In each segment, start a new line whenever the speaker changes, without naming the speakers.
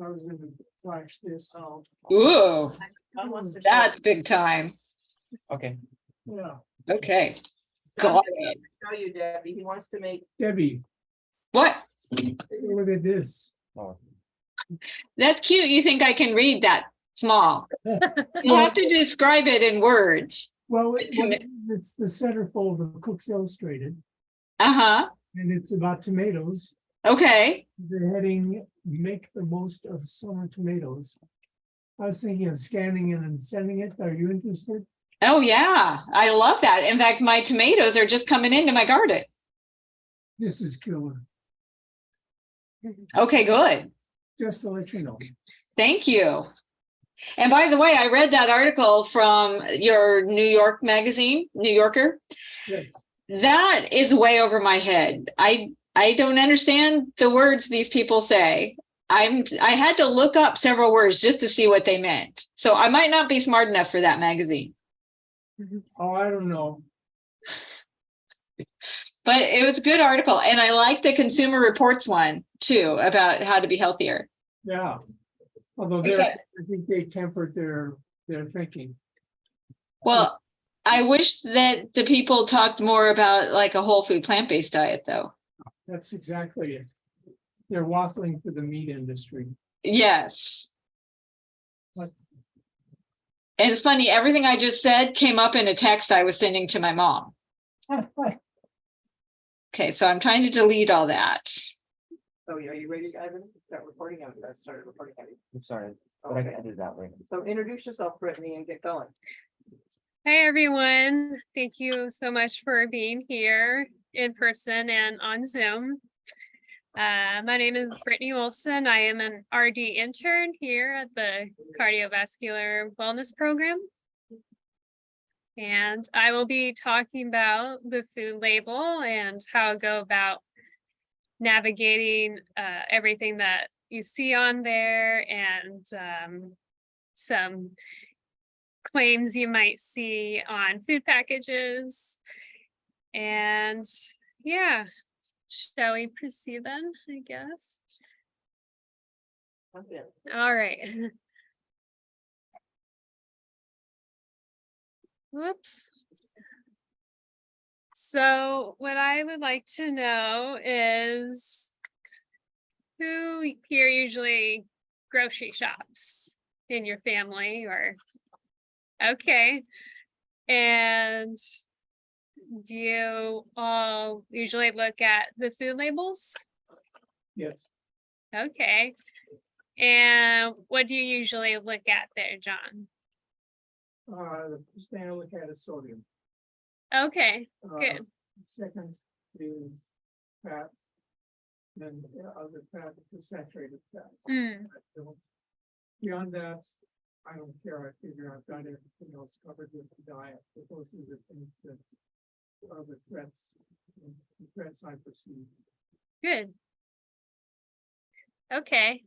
I was gonna flash this.
Ooh,
John wants to show
that's big time.
Okay.
Yeah,
Okay,
John
got
wants
it.
to show you, Debbie. He wants to make.
Debbie,
What?
look at this.
Oh,
That's cute. You think I can read that small? You have to describe it in words.
Well,
To me-
it's the centerfold of Cook's Illustrated,
Uh-huh.
and it's about tomatoes.
Okay.
The heading, make the most of summer tomatoes. I was thinking of scanning it and sending it. Are you interested?
Oh, yeah. I love that. In fact, my tomatoes are just coming into my garden.
This is killer,
Okay, good.
just to let you know.
Thank you. And by the way, I read that article from your New York magazine, New Yorker.
Yes.
That is way over my head. I don't understand the words these people say. I had to look up several words just to see what they meant. So I might not be smart enough for that magazine.
Oh, I don't know.
But it was a good article. And I like the Consumer Reports one too, about how to be healthier.
Yeah. Although
Okay.
I think they tempered their thinking.
Well, I wish that the people talked more about like a whole food plant-based diet though.
That's exactly it. They're waffling for the meat industry.
Yes.
What?
And it's funny, everything I just said came up in a text I was sending to my mom. Okay, so I'm trying to delete all that.
So are you ready, Ivan? Start recording. I started recording.
I'm sorry, but I can edit that later.
So introduce yourself, Brittany, and get going.
Hi, everyone. Thank you so much for being here in person and on Zoom. My name is Britney Olson. I am an RD intern here at the Cardiovascular Wellness Program. And I will be talking about the food label and how to go about navigating everything that you see on there and some claims you might see on food packages. And yeah, shall we proceed then, I guess?
Jump in.
All right. Whoops. So what I would like to know is who here usually grocery shops in your family or okay. And do you all usually look at the food labels?
Yes.
Okay. And what do you usually look at there, John?
The first thing I look at is sodium.
Okay,
Uh,
good.
Second is fat. Then the other fat is saturated fat.
Mm,
So, beyond that, I don't care. I figure I've got everything else covered with the diet. But those are the things that are the threats I perceive.
good. Okay.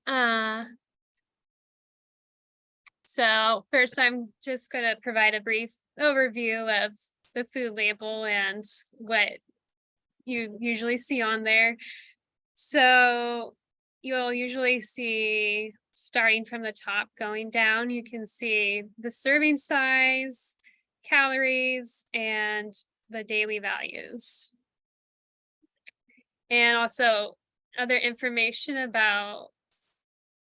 So first I'm just going to provide a brief overview of the food label and what you usually see on there. So you'll usually see, starting from the top going down, you can see the serving size, calories, and the daily values. And also other information about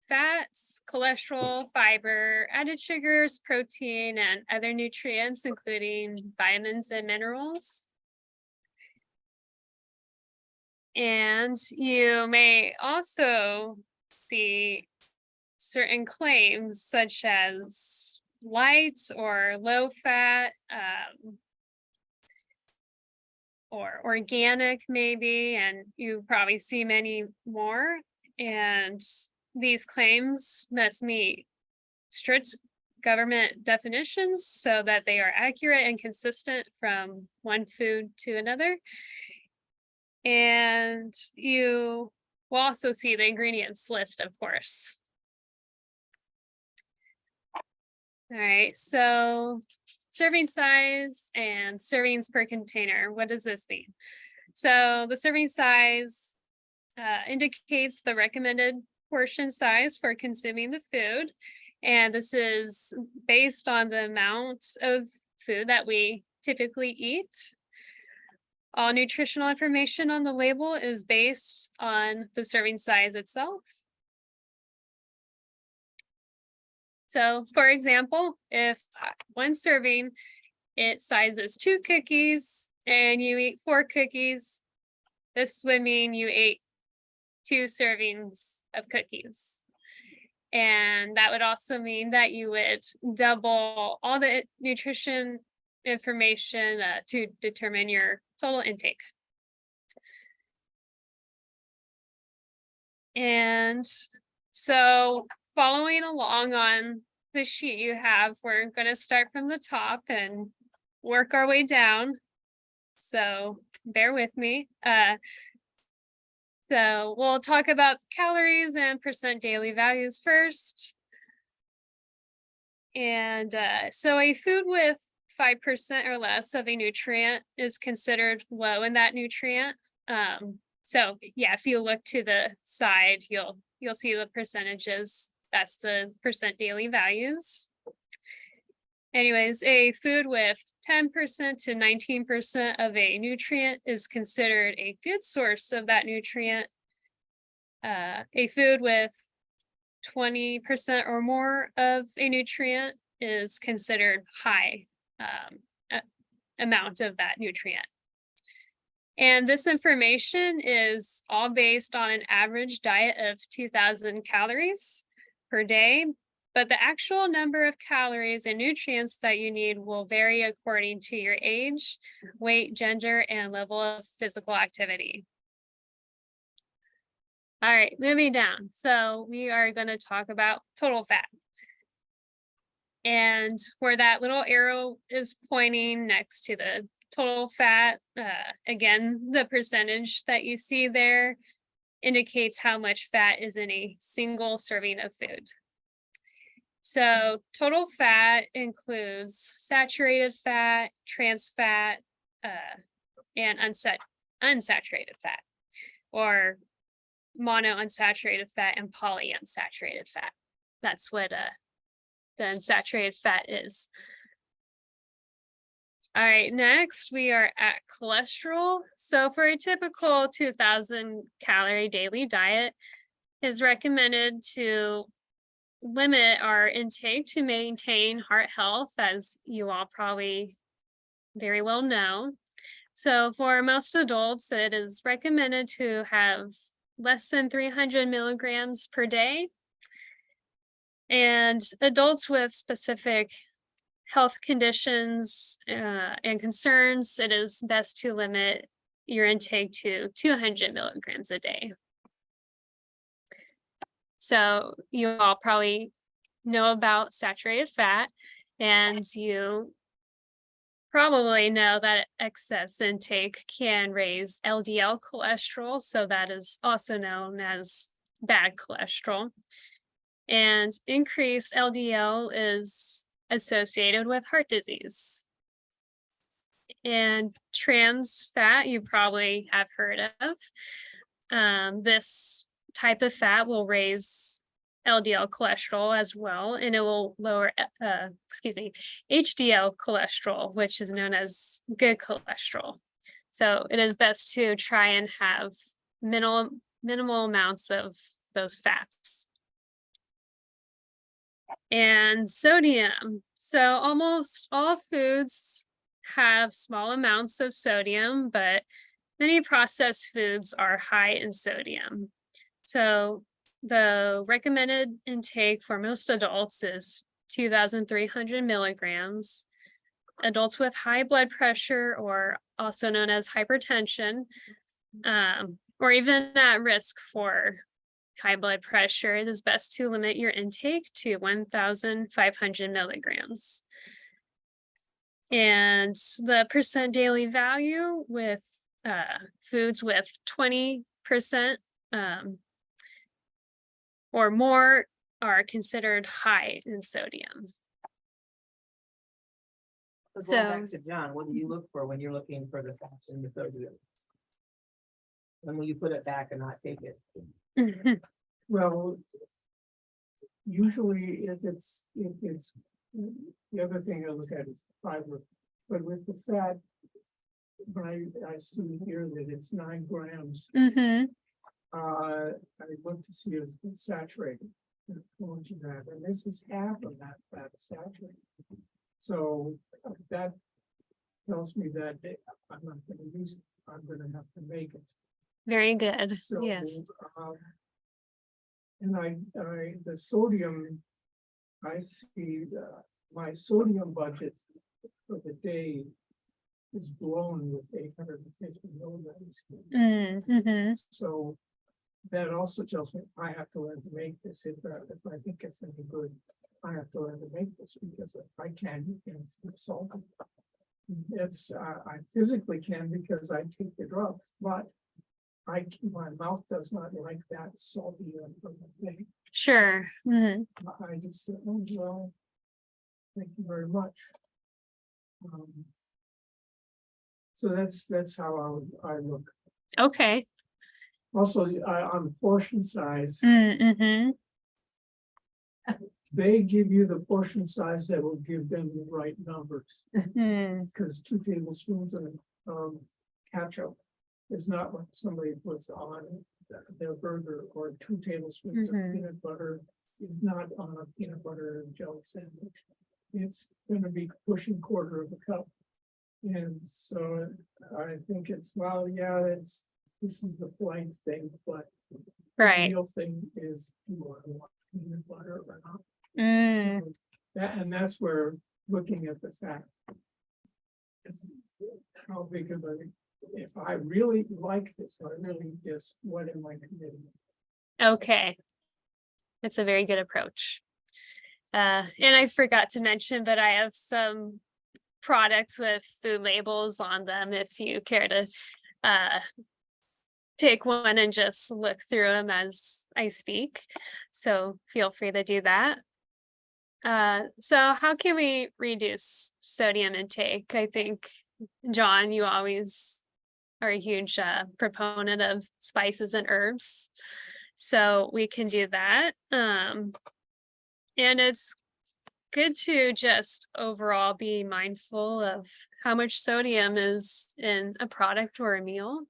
fats, cholesterol, fiber, added sugars, protein, and other nutrients, including vitamins and minerals. And you may also see certain claims such as light or low fat, or organic maybe, and you probably see many more. And these claims must meet strict government definitions so that they are accurate and consistent from one food to another. And you will also see the ingredients list, of course. All right, so serving size and servings per container. What does this mean? So the serving size indicates the recommended portion size for consuming the food. And this is based on the amount of food that we typically eat. All nutritional information on the label is based on the serving size itself. So for example, if one serving, it sizes 2 cookies and you eat 4 cookies, this would mean you ate 2 servings of cookies. And that would also mean that you would double all the nutrition information to determine your total intake. And so following along on the sheet you have, we're going to start from the top and work our way down. So bear with me. So we'll talk about calories and percent daily values first. And so a food with 5% or less of a nutrient is considered low in that nutrient. So yeah, if you look to the side, you'll see the percentages. That's the percent daily values. Anyways, a food with 10% to 19% of a nutrient is considered a good source of that nutrient. A food with 20% or more of a nutrient is considered high amount of that nutrient. And this information is all based on an average diet of 2,000 calories per day, but the actual number of calories and nutrients that you need will vary according to your age, weight, gender, and level of physical activity. All right, moving down. So we are going to talk about total fat. And where that little arrow is pointing next to the total fat, again, the percentage that you see there indicates how much fat is in a single serving of food. So total fat includes saturated fat, trans fat, and unsaturated fat, or monounsaturated fat and polyunsaturated fat. That's what the unsaturated fat is. All right, next we are at cholesterol. So for a typical 2,000 calorie daily diet, is recommended to limit our intake to maintain heart health, as you all probably very well know. So for most adults, it is recommended to have less than 300 milligrams per day. And adults with specific health conditions and concerns, it is best to limit your intake to 200 milligrams a day. So you all probably know about saturated fat, and you probably know that excess intake can raise LDL cholesterol, so that is also known as bad cholesterol. And increased LDL is associated with heart disease. And trans fat, you probably have heard of. This type of fat will raise LDL cholesterol as well, and it will lower, HDL cholesterol, which is known as good cholesterol. So it is best to try and have minimal amounts of those fats. And sodium. So almost all foods have small amounts of sodium, but many processed foods are high in sodium. So the recommended intake for most adults is 2,300 milligrams. Adults with high blood pressure, or also known as hypertension, or even at risk for high blood pressure, it is best to limit your intake to 1,500 milligrams. And the percent daily value with foods with 20% or more are considered high in sodium.
So going back to John, what do you look for when you're looking for the fats and the sodium? When will you put it back and not take it?
Well, usually if it's, the other thing I look at is fiber, but with the fat, when I see here that it's 9 grams,
Mm-hmm.
I look to see if it's saturated. According to that, and this is half of that fat saturated. So that tells me that I'm not gonna use it, I'm gonna have to make it.
Very good.
So,
Yes.
And the sodium, I see, my sodium budget for the day is blown with 850 milligrams.
Mm-hmm.
So that also tells me I have to learn to make this, if I think it's any good, I have to learn to make this, because if I can, it's salty. It's, I physically can because I take the drugs, but my mouth does not like that salty thing.
Sure. Mm-hmm.
I just said, oh, well, thank you very much. So that's how I look.
Okay.
Also, on portion size,
Mm-hmm.
they give you the portion size that will give them the right numbers.
Mm-hmm.
Because 2 tablespoons of ketchup is not what somebody puts on their burger, or 2 tablespoons of
Mhm.
peanut butter is not on a peanut butter and jelly sandwich. It's gonna be pushing 1/4 of a cup. And so I think it's, well, yeah, this is the blank thing, but the
Right.
real thing is, do I want peanut butter or not?
Mm.
So that's where looking at the fact. Is how big of a, if I really like this, I really just, what am I committing?
Okay. That's a very good approach. And I forgot to mention, but I have some products with food labels on them if you care to take one and just look through them as I speak. So feel free to do that. So how can we reduce sodium intake? I think, John, you always are a huge proponent of spices and herbs. So we can do that. And it's good to just overall be mindful of how much sodium is in a product or a meal,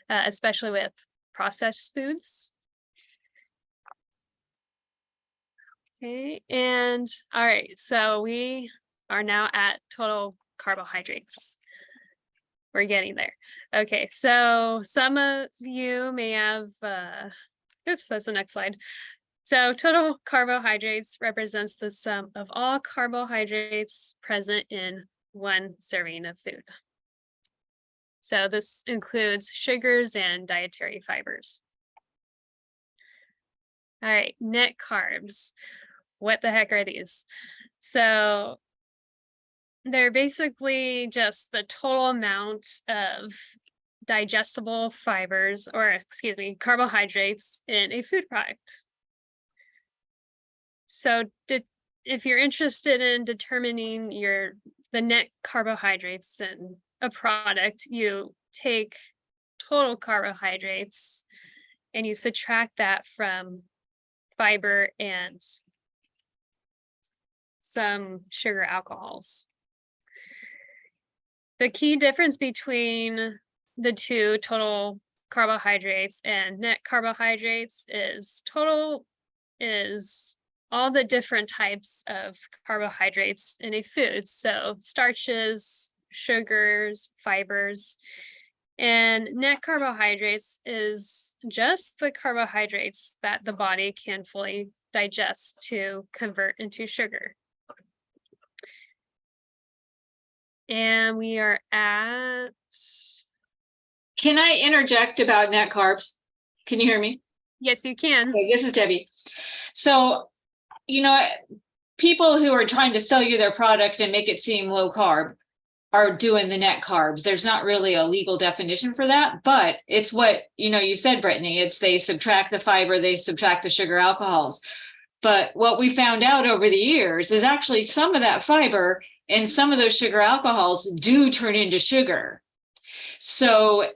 especially with processed foods. Okay, and all right, so we are now at total carbohydrates. We're getting there. Okay, so some of you may have, oops, that's the next slide. So total carbohydrates represents the sum of all carbohydrates present in 1 serving of food. So this includes sugars and dietary fibers. All right, net carbs. What the heck are these? So they're basically just the total amount of digestible fibers, or excuse me, carbohydrates in a food product. So if you're interested in determining the net carbohydrates in a product, you take total carbohydrates and you subtract that from fiber and some sugar alcohols. The key difference between the two, total carbohydrates and net carbohydrates, is total is all the different types of carbohydrates in a food. So starches, sugars, fibers, and net carbohydrates is just the carbohydrates that the body can fully digest to convert into sugar. And we are at,
Can I interject about net carbs? Can you hear me?
yes, you can.
Okay, this is Debbie. So, people who are trying to sell you their product and make it seem low carb are doing the net carbs. There's not really a legal definition for that, but it's what, you said, Brittany, it's they subtract the fiber, they subtract the sugar alcohols. But what we found out over the years is actually some of that fiber and some of those sugar alcohols do turn into sugar. So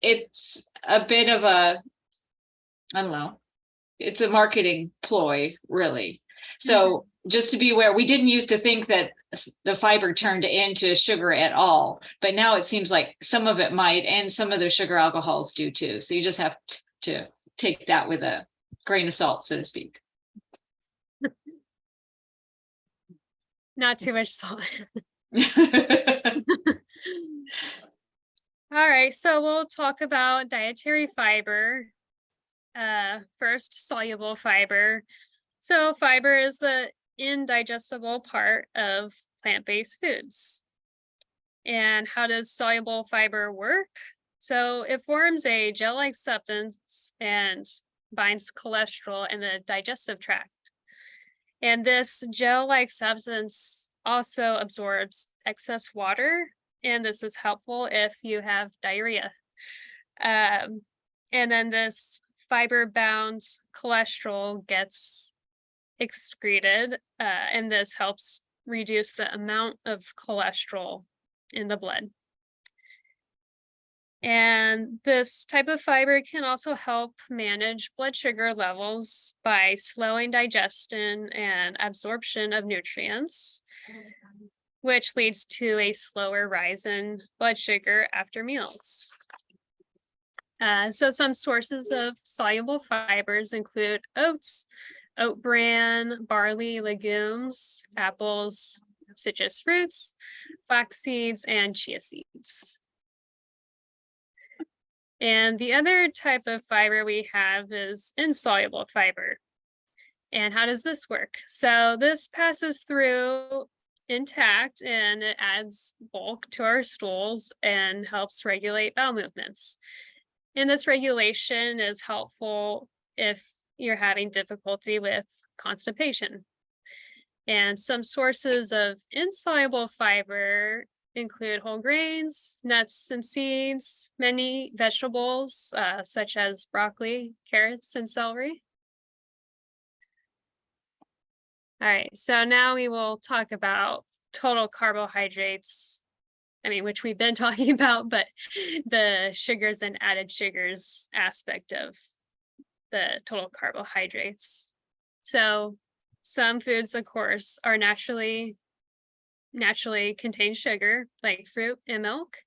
it's a bit of a, I don't know, it's a marketing ploy, really. So just to be aware, we didn't used to think that the fiber turned into sugar at all, but now it seems like some of it might, and some of the sugar alcohols do too. So you just have to take that with a grain of salt, so to speak.
Not too much salt. All right, so we'll talk about dietary fiber. First, soluble fiber. So fiber is the indigestible part of plant-based foods. And how does soluble fiber work? So it forms a gel-like substance and binds cholesterol in the digestive tract. And this gel-like substance also absorbs excess water, and this is helpful if you have diarrhea. And then this fiber-bound cholesterol gets excreted, and this helps reduce the amount of cholesterol in the blood. And this type of fiber can also help manage blood sugar levels by slowing digestion and absorption of nutrients, which leads to a slower rise in blood sugar after meals. So some sources of soluble fibers include oats, oat bran, barley, legumes, apples, citrus fruits, flax seeds, and chia seeds. And the other type of fiber we have is insoluble fiber. And how does this work? So this passes through intact and it adds bulk to our stools and helps regulate bowel movements. And this regulation is helpful if you're having difficulty with constipation. And some sources of insoluble fiber include whole grains, nuts and seeds, many vegetables, such as broccoli, carrots, and celery. All right, so now we will talk about total carbohydrates. I mean, which we've been talking about, but the sugars and added sugars aspect of the total carbohydrates. So some foods, of course, are naturally contain sugar, like fruit and milk.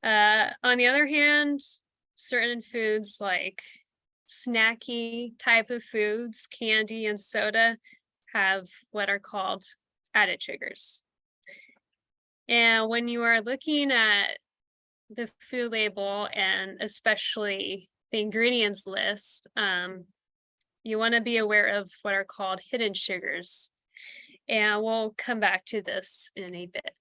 On the other hand, certain foods like snacky type of foods, candy and soda, have what are called added sugars. And when you are looking at the food label and especially the ingredients list, you want to be aware of what are called hidden sugars. And we'll come back to this in a bit.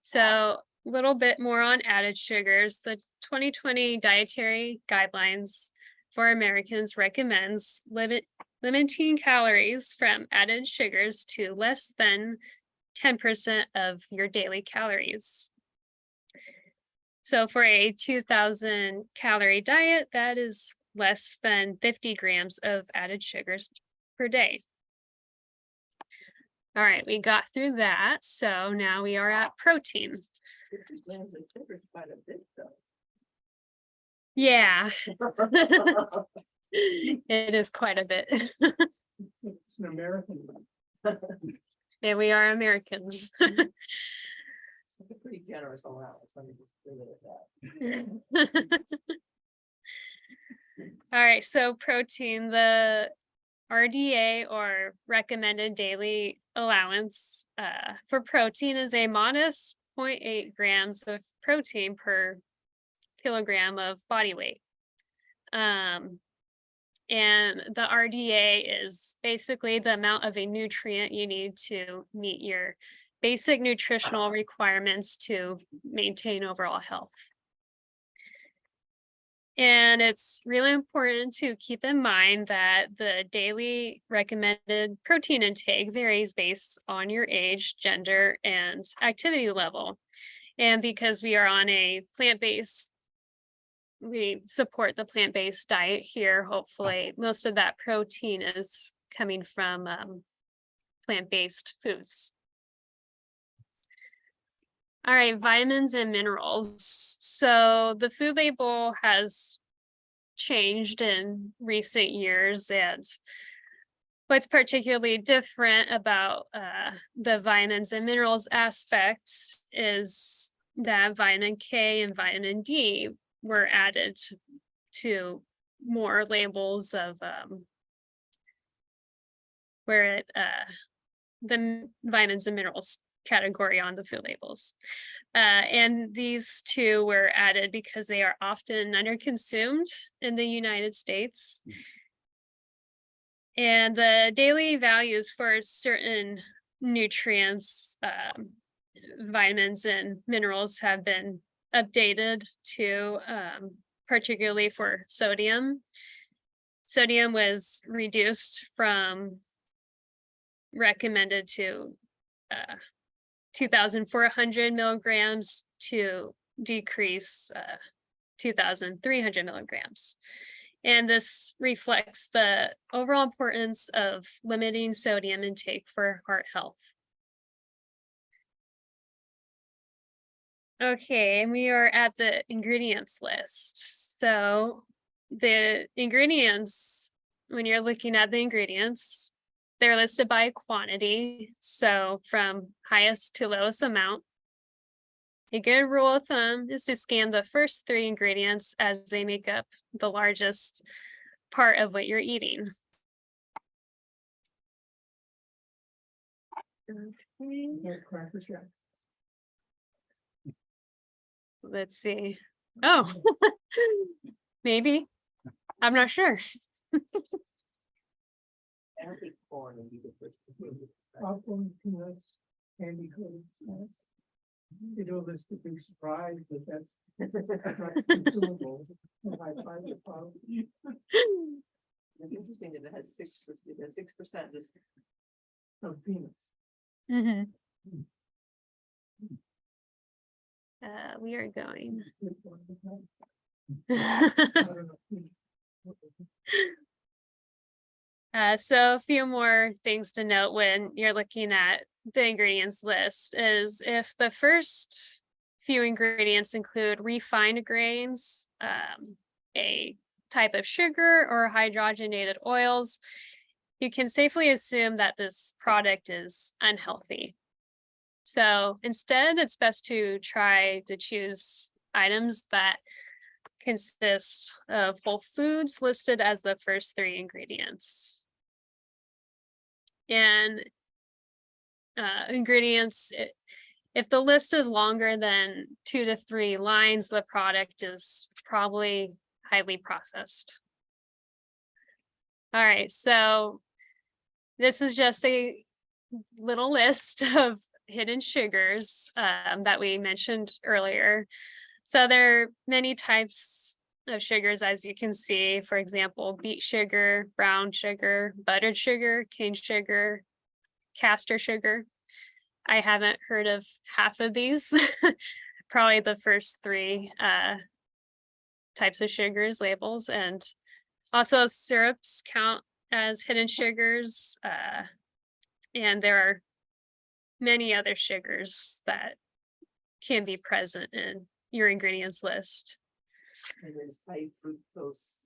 So a little bit more on added sugars. The 2020 dietary guidelines for Americans recommends limiting calories from added sugars to less than 10% of your daily calories. So for a 2,000 calorie diet, that is less than 50 grams of added sugars per day. All right, we got through that. So now we are at protein. Yeah, it is quite a bit.
It's an American one.
And we are Americans.
It's a pretty generous allowance. Let me just leave it at that.
All right, so protein, the RDA or recommended daily allowance for protein is a modest 0.8 grams of protein per kilogram of body weight. And the RDA is basically the amount of a nutrient you need to meet your basic nutritional requirements to maintain overall health. And it's really important to keep in mind that the daily recommended protein intake varies based on your age, gender, and activity level. And because we are on a plant-based, we support the plant-based diet here, hopefully most of that protein is coming from plant-based foods. All right, vitamins and minerals. So the food label has changed in recent years, and what's particularly different about the vitamins and minerals aspect is that vitamin K and vitamin D were added to more labels of where it the vitamins and minerals category on the food labels. And these two were added because they are often underconsumed in the United States. And the daily values for certain nutrients, vitamins and minerals have been updated to, particularly for sodium. Sodium was reduced from recommended to 2,400 milligrams to decrease 2,300 milligrams. And this reflects the overall importance of limiting sodium intake for heart health. Okay, and we are at the ingredients list. So the ingredients, when you're looking at the ingredients, they're listed by quantity. So from highest to lowest amount. A good rule of thumb is to scan the first three ingredients as they make up the largest part of what you're eating. Okay,
Yeah, Cracker Jacks.
let's see. Oh, maybe. I'm not sure.
I don't think corn would be the first.
Popcorn, peanuts, candy coated snacks. They do a list of big surprise, but that's not consumable. I find it probably-
It's interesting that it has 6% just.
of peanuts.
Mhm. We are going.
I don't know.
So a few more things to note when you're looking at the ingredients list is if the first few ingredients include refined grains, a type of sugar or hydrogenated oils, you can safely assume that this product is unhealthy. So instead, it's best to try to choose items that consist of whole foods listed as the first three ingredients. And ingredients, if the list is longer than 2 to 3 lines, the product is probably highly processed. All right, so this is just a little list of hidden sugars that we mentioned earlier. So there are many types of sugars, as you can see. For example, beet sugar, brown sugar, buttered sugar, cane sugar, castor sugar. I haven't heard of half of these. Probably the first 3 types of sugars labels, and also syrups count as hidden sugars. And there are many other sugars that can be present in your ingredients list.
And there's high fructose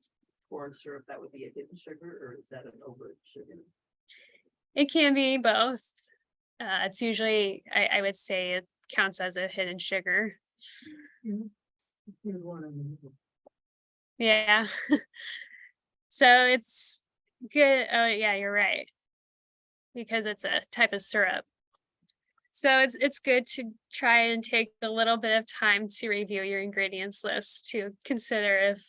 corn syrup, that would be a hidden sugar, or is that an over sugar?
It can be both. It's usually, I would say it counts as a hidden sugar.
Here's one in the middle.
Yeah. So it's good. Oh yeah, you're right. Because it's a type of syrup. So it's good to try and take a little bit of time to review your ingredients list to consider if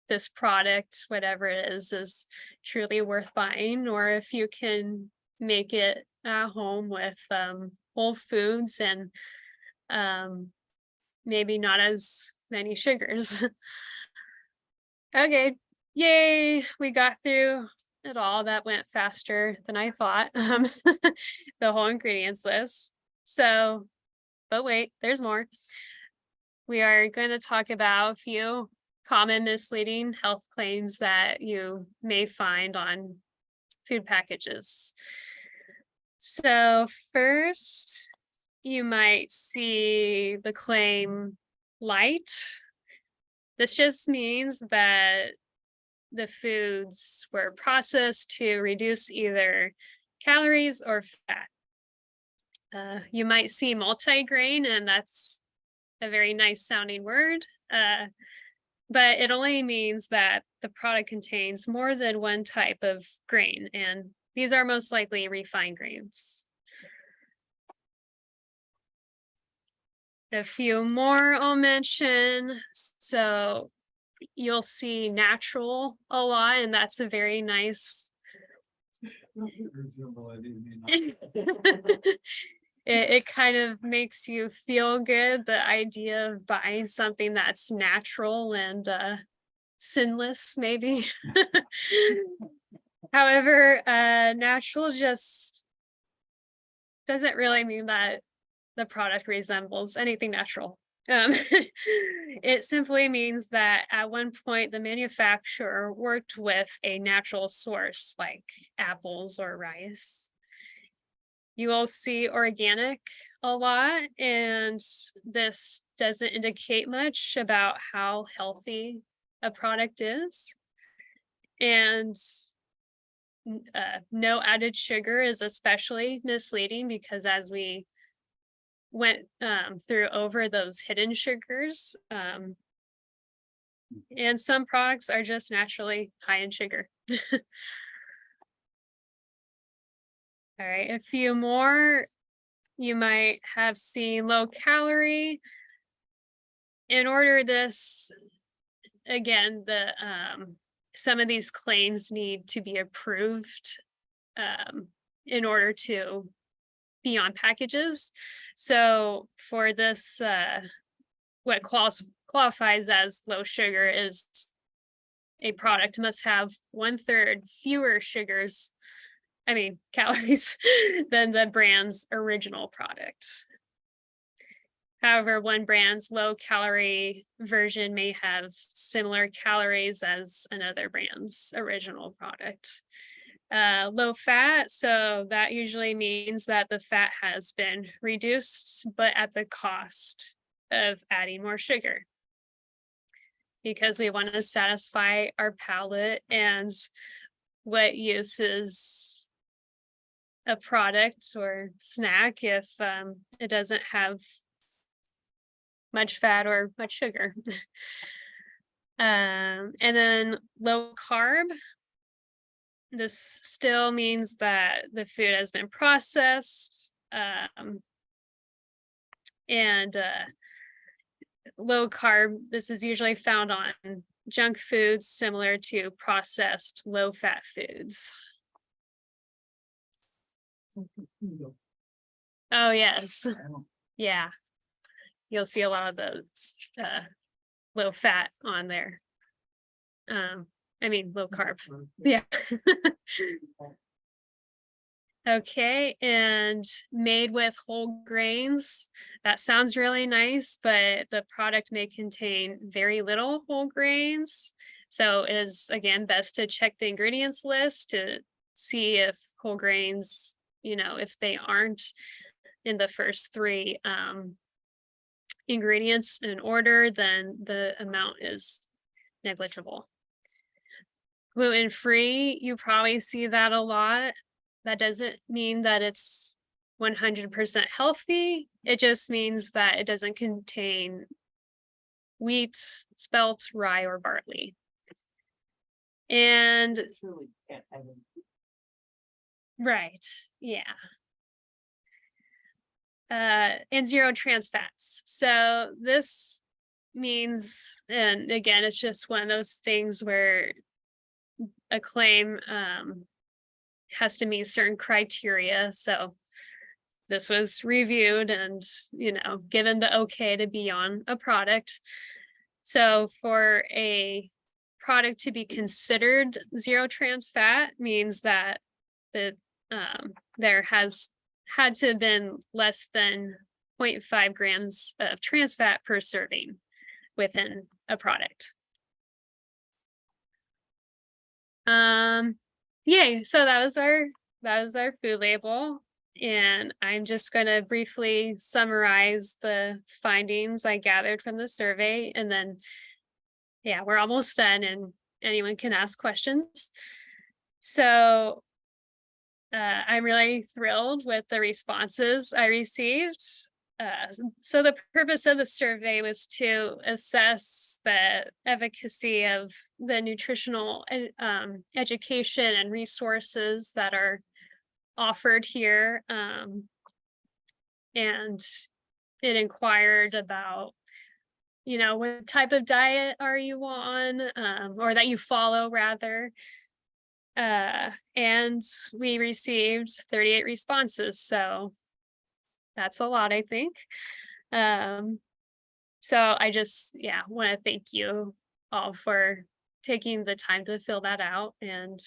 this product, whatever it is truly worth buying, or if you can make it at home with whole foods and maybe not as many sugars. Okay, yay, we got through it all. That went faster than I thought. The whole ingredients list. So, but wait, there's more. We are going to talk about a few common misleading health claims that you may find on food packages. So first, you might see the claim light. This just means that the foods were processed to reduce either calories or fat. You might see multigrain, and that's a very nice sounding word, but it only means that the product contains more than one type of grain, and these are most likely refined grains. A few more I'll mention. So you'll see natural a lot, and that's a very nice. It kind of makes you feel good, the idea of buying something that's natural and sinless, maybe. However, natural just doesn't really mean that the product resembles anything natural. It simply means that at one point the manufacturer worked with a natural source like apples or rice. You will see organic a lot, and this doesn't indicate much about how healthy a product is. And no added sugar is especially misleading, because as we went through over those hidden sugars, and some products are just naturally high in sugar. All right, a few more. You might have seen low calorie. In order this, again, some of these claims need to be approved in order to be on packages. So for this, what qualifies as low sugar is a product must have 1/3 fewer calories than the brand's original product. However, one brand's low calorie version may have similar calories as another brand's original product. Low fat, so that usually means that the fat has been reduced, but at the cost of adding more sugar, because we want to satisfy our palate. And what use is a product or snack if it doesn't have much fat or much sugar? And then low carb. This still means that the food has been processed, and low carb, this is usually found on junk foods similar to processed low fat foods. Oh, yes. Yeah. You'll see a lot of those low fat on there. Low carb. Yeah. Okay, and made with whole grains. That sounds really nice, but the product may contain very little whole grains. So it is, again, best to check the ingredients list to see if whole grains, if they aren't in the first 3 ingredients in order, then the amount is negligible. Gluten-free, you probably see that a lot. That doesn't mean that it's 100% healthy. It just means that it doesn't contain wheat, spelt, rye, or barley. And
Truly can't have it.
right, yeah. And 0 trans fats. So this means, and again, it's just one of those things where a claim has to meet certain criteria. So this was reviewed and, given the okay to be on a product. So for a product to be considered 0 trans fat means that there has had to have been less than 0.5 grams of trans fat per serving within a product. Yay, so that was our food label, and I'm just going to briefly summarize the findings I gathered from the survey, and then we're almost done, and anyone can ask questions. So I'm really thrilled with the responses I received. So the purpose of the survey was to assess the efficacy of the nutritional education and resources that are offered here. And it inquired about, what type of diet are you on, or that you follow rather. And we received 38 responses, so that's a lot, I think. So I just, want to thank you all for taking the time to fill that out, and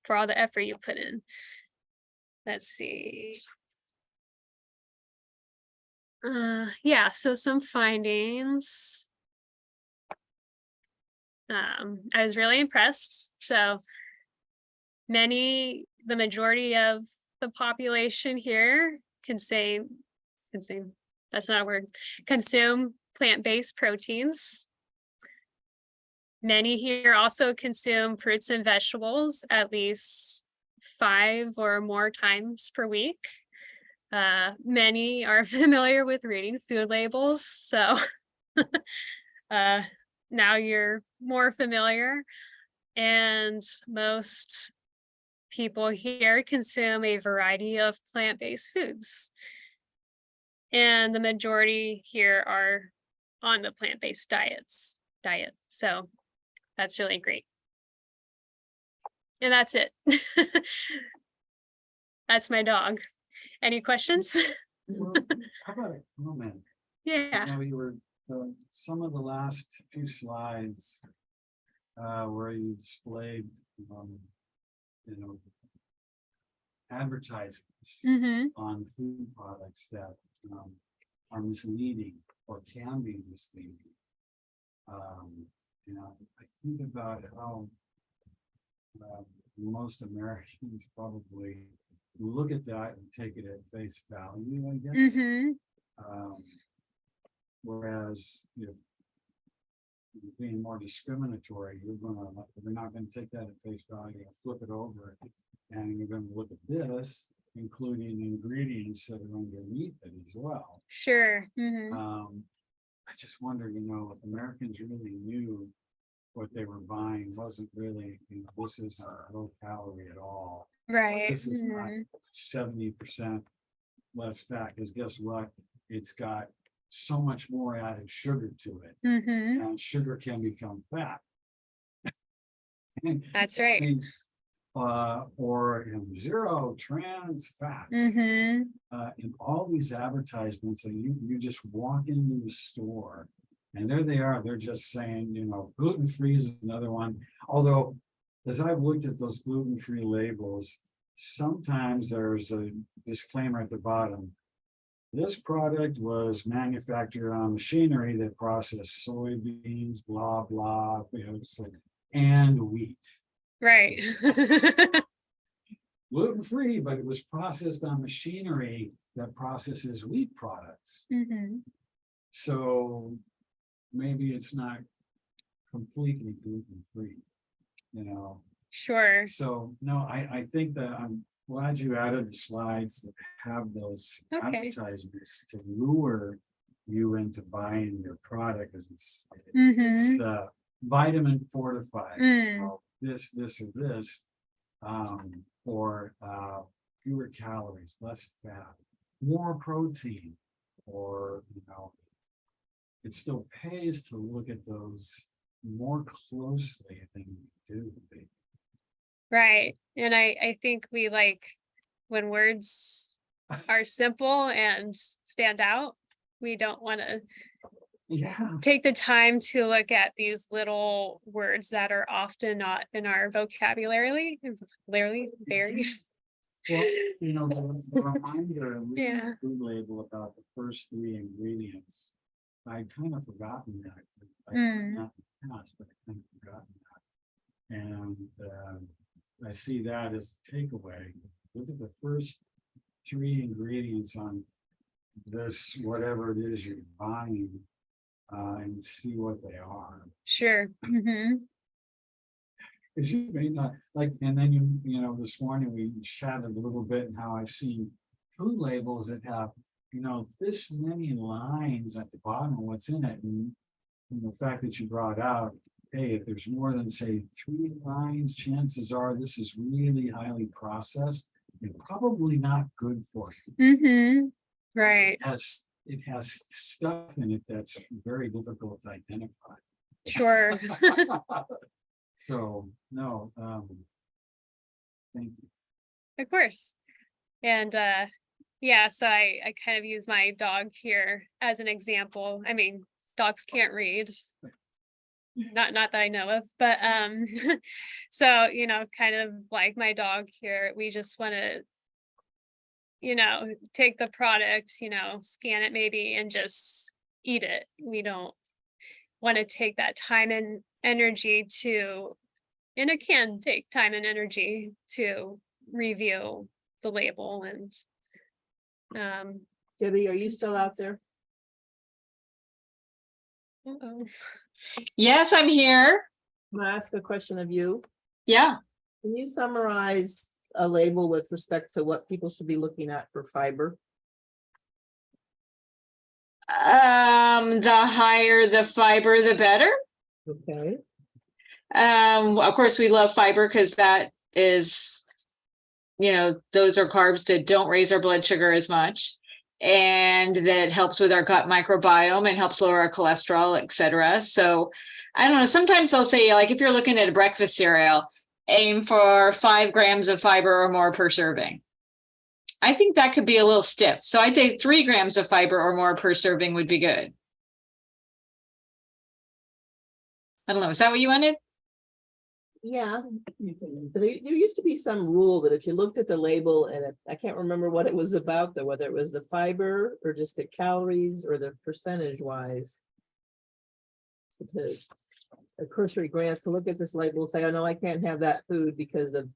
for all the effort you put in. Let's see. So some findings. I was really impressed. So the majority of the population here consume, that's not a word, consume plant-based proteins. Many here also consume fruits and vegetables at least 5 or more times per week. Many are familiar with reading food labels, so now you're more familiar. And most people here consume a variety of plant-based foods. And the majority here are on the plant-based diet. So that's really great. And that's it. That's my dog. Any questions?
Well, how about a comment?
Yeah.
Now, you were, some of the last few slides, where you displayed, advertisements
Mm-hmm.
on food products that, are misleading or can be misleading. I think about how, most Americans probably look at that and take it at face value, I guess.
Mm-hmm.
Whereas, being more discriminatory, we're not gonna take that at face value and flip it over. And you're gonna look at this, including ingredients that are underneath it as well.
Sure. Mm-hmm.
I just wonder, if Americans really knew what they were buying wasn't really, this isn't low calorie at all.
Right.
This is not
Mhm.
70% less fat, because guess what? It's got so much more added sugar to it,
Mhm.
and sugar can become fat.
That's
I
right.
mean, or zero trans fats.
Mhm.
In all these advertisements, and you just walk into the store, and there they are. They're just saying, gluten-free is another one. Although, as I've looked at those gluten-free labels, sometimes there's a disclaimer at the bottom. This product was manufactured on machinery that processed soybeans, blah, blah, and wheat.
Right.
Gluten-free, but it was processed on machinery that processes wheat products.
Mhm.
So maybe it's not completely gluten-free,
Sure.
So, no, I think that I'm glad you added the slides that have those
Okay.
advertisements to lure you into buying your product, because it's
Mhm.
the vitamin fortified,
Mm.
this, or this, or fewer calories, less fat, more protein, or, it still pays to look at those more closely than you do.
Right. And I think we like when words are simple and stand out. We don't want to
Yeah.
take the time to look at these little words that are often not in our vocabulary. Very.
Well, the reminder in
Yeah.
the food label about the first 3 ingredients, I'd kind of forgotten that. Not in the past, but I kind of forgotten that. And I see that as a takeaway. Look at the first 3 ingredients on this, whatever it is you're buying, And see what they are.
Sure.
Cause you may not, like, and then you know, this morning we chatted a little bit and how I've seen food labels that have, you know, this many lines at the bottom of what's in it. And the fact that you brought out, hey, if there's more than say 3 lines, chances are this is really highly processed and probably not good for you.
Right.
It has stuff in it that's very difficult to identify.
Sure.
So, no, thank you.
Of course. And yeah, so I kind of use my dog here as an example. I mean, dogs can't read. Not that I know of, but so, you know, kind of like my dog here, we just want to, you know, take the product, you know, scan it maybe and just eat it. We don't want to take that time and energy to, and it can take time and energy to review the label and
Debbie, are you still out there?
uh-oh.
Yes, I'm here.
Can I ask a question of you?
Yeah.
Can you summarize a label with respect to what people should be looking at for fiber?
The higher the fiber, the better.
Okay,
Of course, we love fiber because that is, you know, those are carbs that don't raise our blood sugar as much. And that helps with our gut microbiome and helps lower our cholesterol, etc. So I don't know, sometimes they'll say, like, if you're looking at a breakfast cereal, aim for 5 grams of fiber or more per serving. I think that could be a little stiff. So I'd say 3 grams of fiber or more per serving would be good. I don't know, is that what you wanted?
yeah. There used to be some rule that if you looked at the label and I can't remember what it was about, though, whether it was the fiber or just the calories or the percentage wise. To a cursory glance to look at this label and say, oh no, I can't have that food because of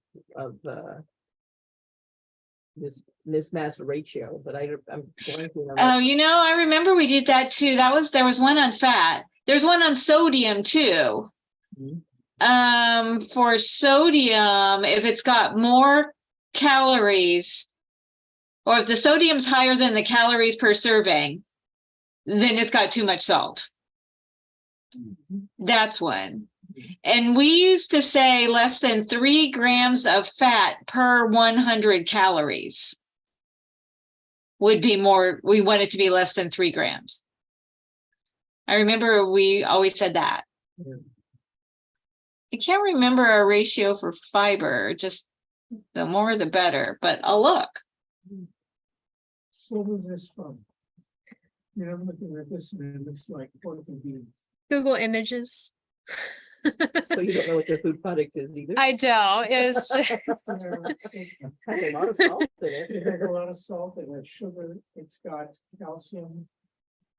this mismatched ratio, but I'm blanking on that.
Oh, you know, I remember we did that too. There was one on fat. There's one on sodium too.
Mhm.
For sodium, if it's got more calories, or if the sodium's higher than the calories per serving, then it's got too much salt. That's one. And we used to say less than 3 grams of fat per 100 calories would be more, we want it to be less than 3 grams. I remember we always said that.
Yeah.
I can't remember our ratio for fiber, just the more the better, but I'll look.
What was this from? You know, I'm looking at this and it looks like portable beans.
Google Images.
So you don't know what their food product is either?
I don't. It's
Has a lot of salt in it.
It has a lot of salt, it has sugar, it's got calcium.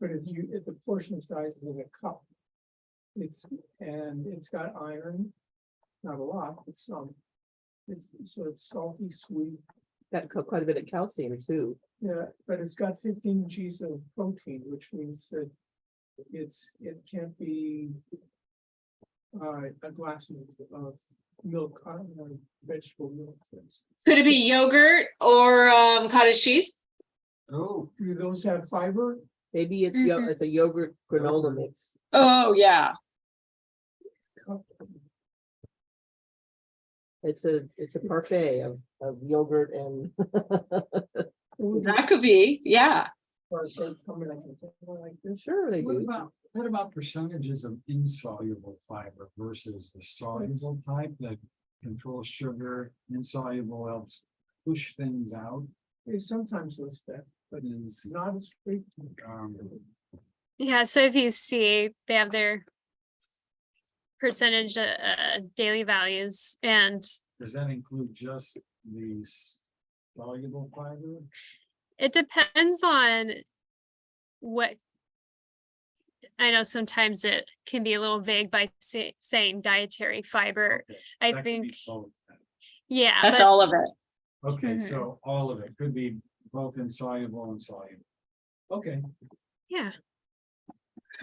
But if the portion size is a cup. It's got iron, not a lot, but some. So it's salty, sweet,
Got quite a bit of calcium too.
yeah, but it's got 15 G's of protein, which means that it can't be. A glass of milk, vegetable milk, for instance.
Could it be yogurt or cottage cheese?
Oh,
Do those have fiber?
Maybe it's it's a yogurt granola mix.
Oh, yeah.
It's a parfait of yogurt and
That could be, yeah.
Like this.
sure they do.
what about percentages of insoluble fiber versus the soluble type that controls sugar? Insoluble helps push things out.
They sometimes list that, but it's
Is
not as frequent.
yeah. So if you see, they have their percentage daily values, and
does that include just the soluble fiber?
it depends on what. I know sometimes it can be a little vague by saying dietary fiber. I
That could be
think,
both.
yeah,
That's
but
all of it.
Okay,
Mhm.
so all of it could be both insoluble and soluble. Okay,
yeah.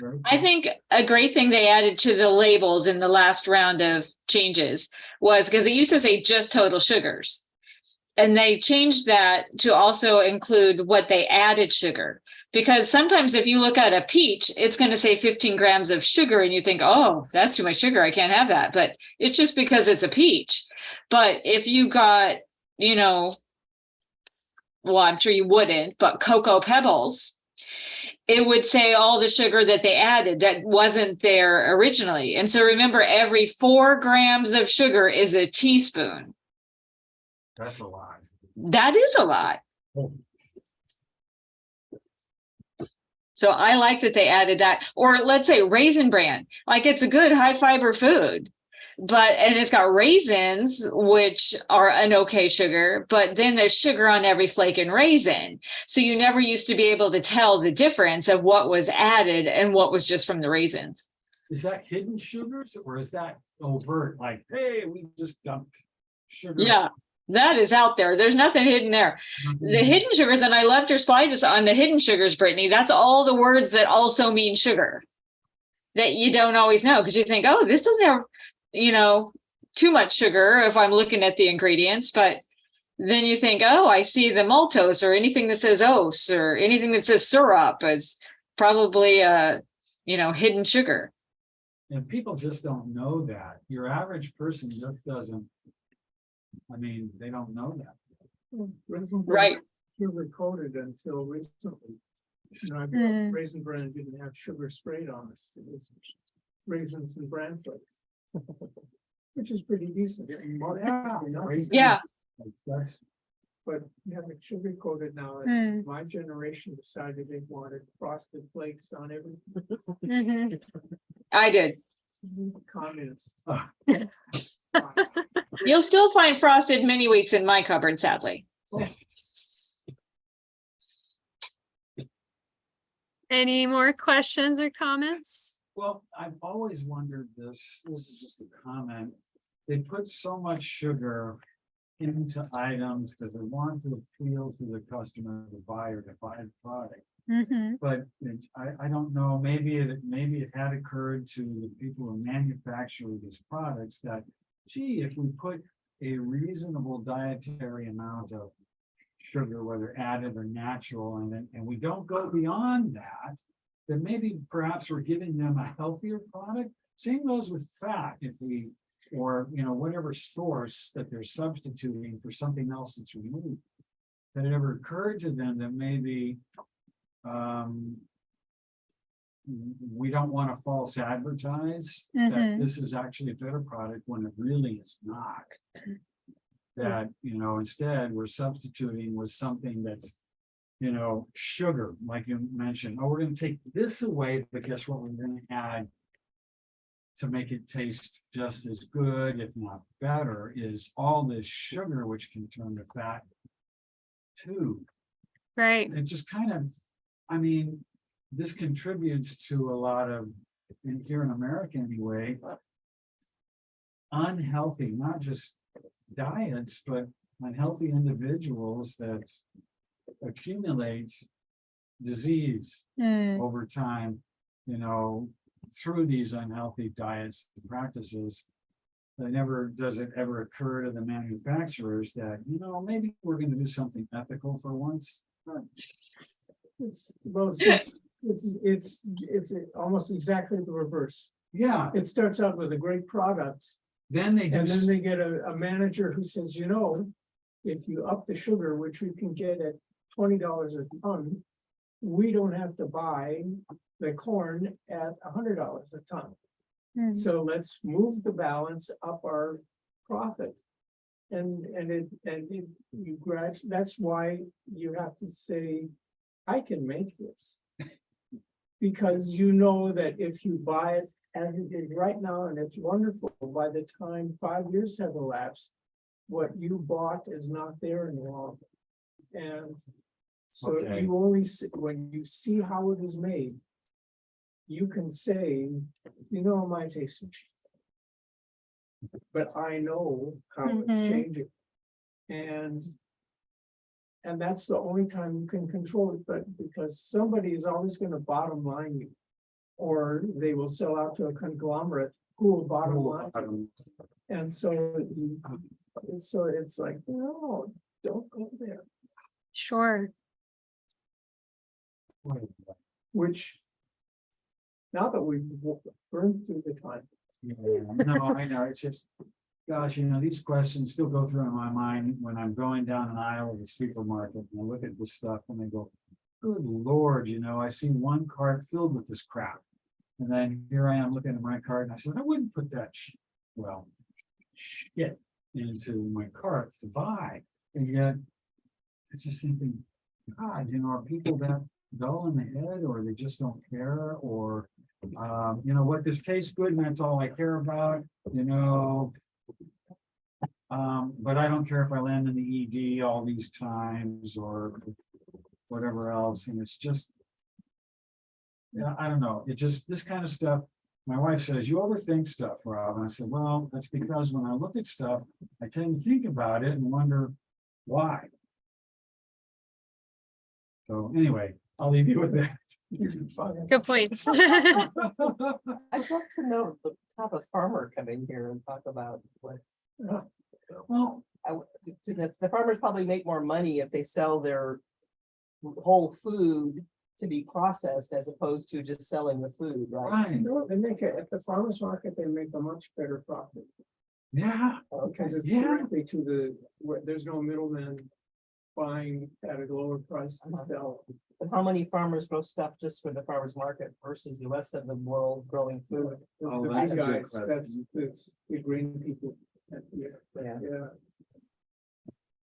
Very
I
good.
think a great thing they added to the labels in the last round of changes was because it used to say just total sugars. And they changed that to also include what they added sugar. Because sometimes if you look at a peach, it's going to say 15 grams of sugar and you think, oh, that's too much sugar. I can't have that. But it's just because it's a peach. But if you got, you know, well, I'm sure you wouldn't, but Cocoa Pebbles, it would say all the sugar that they added that wasn't there originally. And so remember, every 4 grams of sugar is a teaspoon.
That's a lot.
That is a lot.
Oh.
So I like that they added that. Or let's say Raisin Bran, like it's a good high fiber food, and it's got raisins, which are an okay sugar, but then there's sugar on every flake and raisin. So you never used to be able to tell the difference of what was added and what was just from the raisins.
Is that hidden sugars or is that overt? Like, hey, we just dumped sugar.
Yeah, that is out there. There's nothing hidden there. The hidden sugars, and I loved your slide on the hidden sugars, Brittany. That's all the words that also mean sugar that you don't always know because you think, oh, this doesn't have, you know, too much sugar if I'm looking at the ingredients. But then you think, oh, I see the maltose or anything that says ose or anything that says syrup. It's probably a, you know, hidden sugar.
And people just don't know that. Your average person just doesn't. I mean, they don't know that.
Right.
Sugar coated until recently. You know, Raisin Bran didn't have sugar sprayed on it. It was raisins and bran flakes, which is pretty decent.
Yeah.
That's,
But having it sugar coated now, my generation decided they wanted frosted flakes on everything.
I did.
Communists.
You'll still find frosted mini wheats in my cupboard, sadly.
Any more questions or comments?
well, I've always wondered this is just a comment. They put so much sugar into items because they want to appeal to the customer, the buyer to buy the product. But I don't know, maybe it had occurred to the people who manufacture these products that, gee, if we put a reasonable dietary amount of sugar, whether added or natural, and we don't go beyond that, then maybe perhaps we're giving them a healthier product. Same goes with fat, or whatever source that they're substituting for something else that's removed. That it ever occurred to them that maybe we don't want to false advertise that this is actually a better product when it really is not. That, instead we're substituting with something that's, sugar, like you mentioned. Oh, we're going to take this away, but guess what? We're going to add to make it taste just as good, if not better, is all this sugar, which can turn to fat too.
Right.
It just kind of, this contributes to a lot of, here in America anyway, unhealthy, not just diets, but unhealthy individuals that accumulate disease over time, through these unhealthy diets and practices. Does it ever occur to the manufacturers that, maybe we're going to do something ethical for once?
It's almost exactly the reverse.
Yeah,
It starts out with a great product,
then they
and then
just,
they get a manager who says, if you up the sugar, which we can get at $20 a ton, we don't have to buy the corn at $100 a ton. So let's move the balance up our profit. That's why you have to say, I can make this. Because you know that if you buy it as it is right now, and it's wonderful, by the time 5 years have elapsed, what you bought is not there anymore. And so
Okay.
you only see, when you see how it is made, you can say, it might taste, but I know how it's changing. And that's the only time you can control it, but because somebody is always going to bottom line you. or they will sell out to a conglomerate who will bottom line. And so, it's like, no, don't go there,
Sure.
which. Now that we've burned through the time.
Yeah, no, I know, it's just, gosh, these questions still go through in my mind when I'm going down an aisle of the supermarket and I look at this stuff and I go, good Lord, I see one cart filled with this crap. And then here I am looking at my cart and I said, I wouldn't put that shit into my cart to buy. And yet, it's just thinking, God, are people that dull in the head, or they just don't care, or what, this tastes good and that's all I care about, but I don't care if I land in the ED all these times or whatever else, and it's just, I don't know, it just, this kind of stuff, my wife says, you overthink stuff, Rob, and I said, well, that's because when I look at stuff, I tend to think about it and wonder why. So anyway, I'll leave you with that.
Good points.
I'd love to know, have a farmer come in here and talk about what.
Well,
The farmers probably make more money if they sell their whole food to be processed as opposed to just selling the food, right?
right,
No, they make it, at the farmer's market, they make a much better profit,
yeah,
because it's
Yeah.
directly to where there's no middleman buying at a lower price to sell.
But how many farmers grow stuff just for the farmers market versus the rest of the world growing food?
Oh,
The
that's
big
a good
guys,
question.
that's the green people. Yeah,
Yeah.
yeah.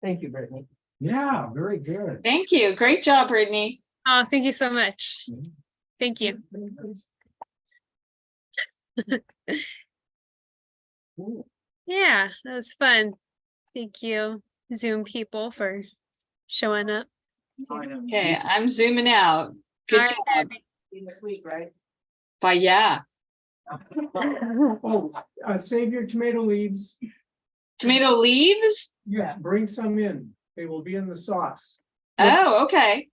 Thank you, Brittany.
yeah, very good.
Thank you. Great job, Brittany.
Oh, thank you so much.
Mhm.
Thank you. Yeah, that was fun. Thank you, Zoom people, for showing up.
Okay, I'm zooming out. Good
All
job.
right.
See you next week, right?
But yeah,
Oh, save your tomato leaves.
tomato leaves?
Yeah, bring some in. They will be in the sauce.
Oh, okay.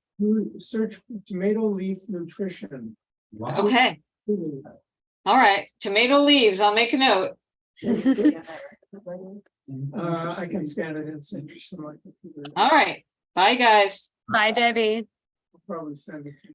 Search tomato leaf nutrition.
Wow.
Okay. All right. Tomato leaves. I'll make a note.
I can scan it and send you some.
All right. Bye, guys.
Bye, Debbie.
I'll probably send it to you.